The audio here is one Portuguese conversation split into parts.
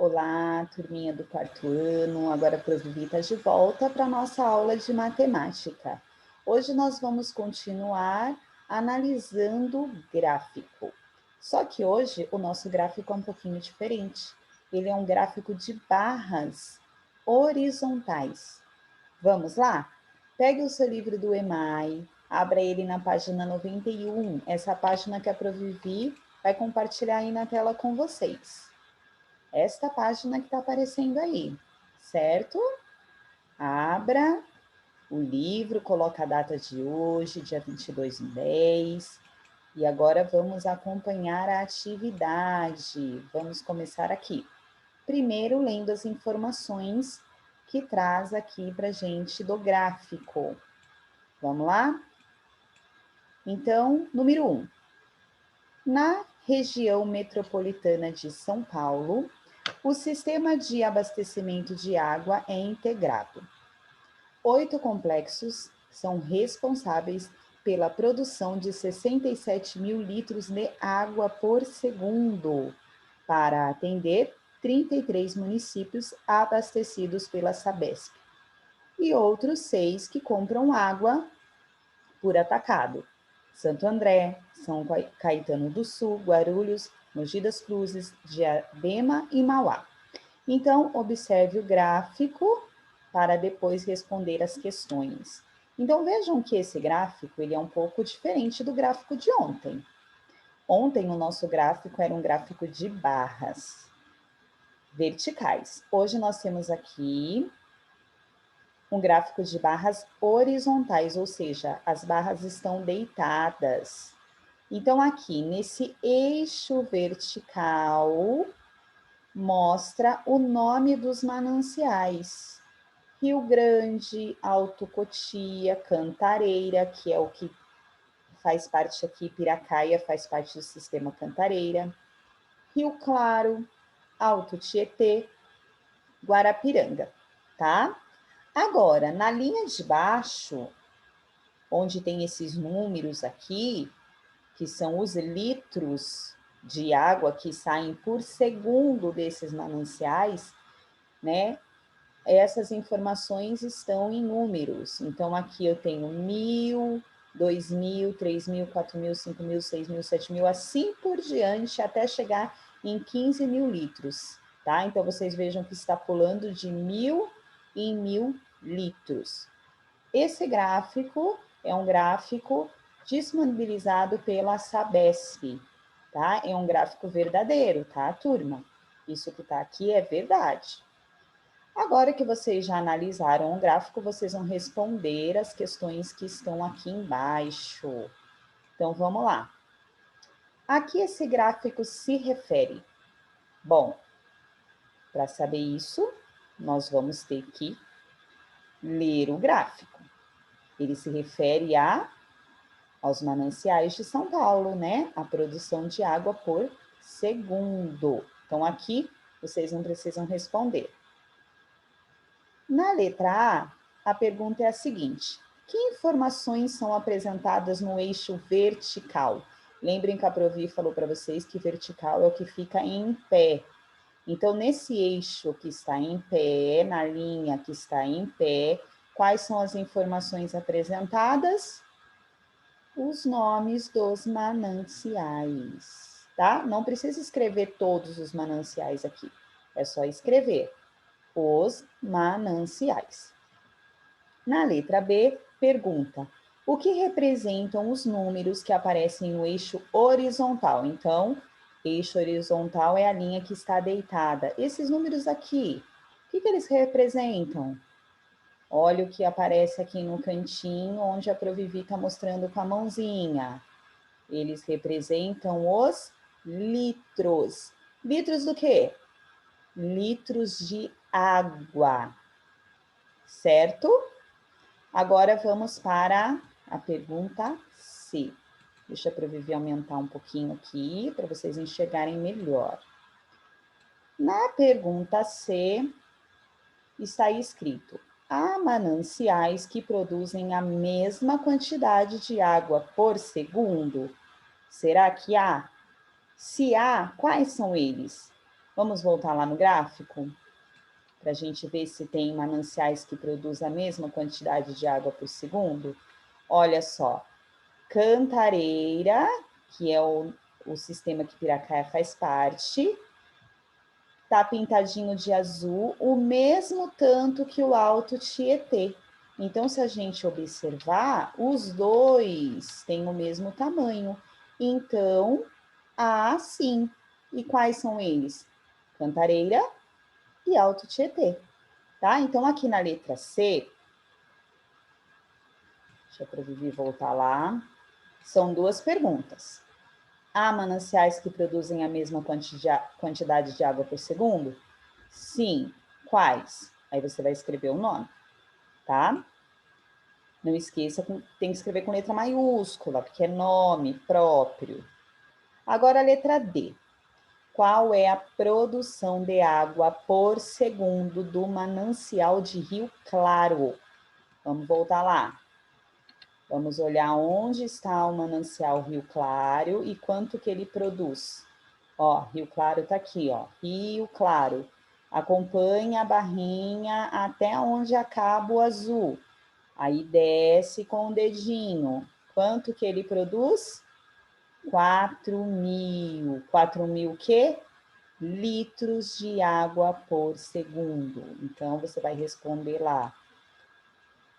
Olá, turminha do quarto ano. Agora a Provivi está de volta para a nossa aula de matemática. Hoje nós vamos continuar analisando gráfico. Só que hoje o nosso gráfico é um pouquinho diferente. Ele é um gráfico de barras horizontais. Vamos lá? Pegue o seu livro do EMAI, abra ele na página 91, essa página que a Provivi vai compartilhar aí na tela com vocês. Esta página que está aparecendo aí, certo? Abra o livro, coloca a data de hoje, dia 22/10. E agora vamos acompanhar a atividade. Vamos começar aqui. Primeiro, lendo as informações que traz aqui para gente do gráfico. Vamos lá? Então, número 1. Na região metropolitana de São Paulo, o sistema de abastecimento de água é integrado. 8 complexos são responsáveis pela produção de 67 mil litros de água por segundo, para atender 33 municípios abastecidos pela Sabesp, e outros 6 que compram água por atacado: Santo André, São Caetano do Sul, Guarulhos, Mogi das Cruzes, Diadema e Mauá. Então, observe o gráfico para depois responder as questões. Então, vejam que esse gráfico ele é um pouco diferente do gráfico de ontem. Ontem, o nosso gráfico era um gráfico de barras verticais. Hoje, nós temos aqui um gráfico de barras horizontais, ou seja, as barras estão deitadas. Então, aqui, nesse eixo vertical, mostra o nome dos mananciais: Rio Grande, Alto Cotia, Cantareira, que é o que faz parte aqui, Piracaia faz parte do sistema Cantareira, Rio Claro, Alto Tietê, Guarapiranga, tá? Agora, na linha de baixo, onde tem esses números aqui, que são os litros de água que saem por segundo desses mananciais, né? Essas informações estão em números. Então, aqui eu tenho 1.000, 2.000, 3.000, 4.000, 5.000, 6.000, 7.000, assim por diante, até chegar em 15 mil litros, tá? Então, vocês vejam que está pulando de 1.000 em 1.000 litros. Esse gráfico é um gráfico disponibilizado pela Sabesp, tá? É um gráfico verdadeiro, tá, turma? Isso que está aqui é verdade. Agora que vocês já analisaram o gráfico, vocês vão responder as questões que estão aqui embaixo. Então, vamos lá. A que esse gráfico se refere? Bom, para saber isso, nós vamos ter que ler o gráfico. Ele se refere aos mananciais de São Paulo, né? A produção de água por segundo. Então, aqui, vocês não precisam responder. Na letra A pergunta é a seguinte: que informações são apresentadas no eixo vertical? Lembrem que a Provi falou para vocês que vertical é o que fica em pé. Então, nesse eixo que está em pé, na linha que está em pé, quais são as informações apresentadas? Os nomes dos mananciais, tá? Não precisa escrever todos os mananciais aqui, é só escrever os mananciais. Na letra B, pergunta: o que representam os números que aparecem no eixo horizontal? Então, eixo horizontal é a linha que está deitada. Esses números aqui, o que eles representam? Olha o que aparece aqui no cantinho, onde a Provivi está mostrando com a mãozinha. Eles representam os litros. Litros do quê? Litros de água, certo? Agora vamos para a pergunta C. Deixa a Provivi aumentar um pouquinho aqui para vocês enxergarem melhor. Na pergunta C está escrito: há mananciais que produzem a mesma quantidade de água por segundo? Será que há? Se há, quais são eles? Vamos voltar lá no gráfico? Para a gente ver se tem mananciais que produzem a mesma quantidade de água por segundo? Olha só, Cantareira, que é o sistema que Piracaia faz parte, tá pintadinho de azul, o mesmo tanto que o Alto Tietê. Então, se a gente observar, os dois têm o mesmo tamanho. Então, sim. E quais são eles? Cantareira e Alto Tietê. Tá? Então, aqui na letra C, deixa eu para Vivi voltar lá, são duas perguntas. Há mananciais que produzem a mesma quantidade de água por segundo? Sim. Quais? Aí você vai escrever o nome, tá? Não esqueça, tem que escrever com letra maiúscula, porque é nome próprio. Agora a letra D. Qual é a produção de água por segundo do manancial de Rio Claro? Vamos voltar lá. Vamos olhar onde está o manancial Rio Claro e quanto que ele produz. Ó, Rio Claro está aqui, ó. Rio Claro. Acompanhe a barrinha até onde acaba o azul. Aí desce com o dedinho. Quanto que ele produz? 4.000. 4.000 o quê? Litros de água por segundo. Então, você vai responder lá.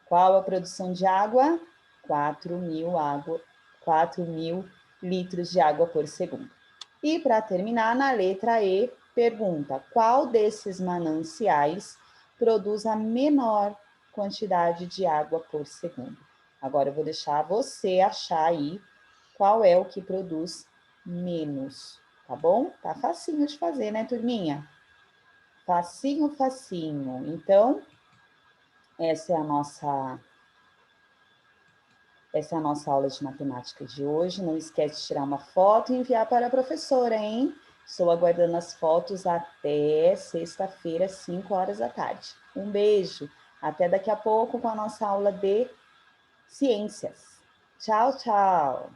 Qual a produção de água? 4.000 litros de água por segundo. E para terminar, na letra E, pergunta: qual desses mananciais produz a menor quantidade de água por segundo? Agora eu vou deixar você achar aí qual é o que produz menos, tá bom? Tá facinho de fazer, né, turminha? Facinho, facinho. Então, essa é a nossa aula de matemática de hoje. Não esquece de tirar uma foto e enviar para a professora, hein? Estou aguardando as fotos até sexta-feira, 5 horas da tarde. Um beijo. Até daqui a pouco com a nossa aula de ciências. Tchau, tchau.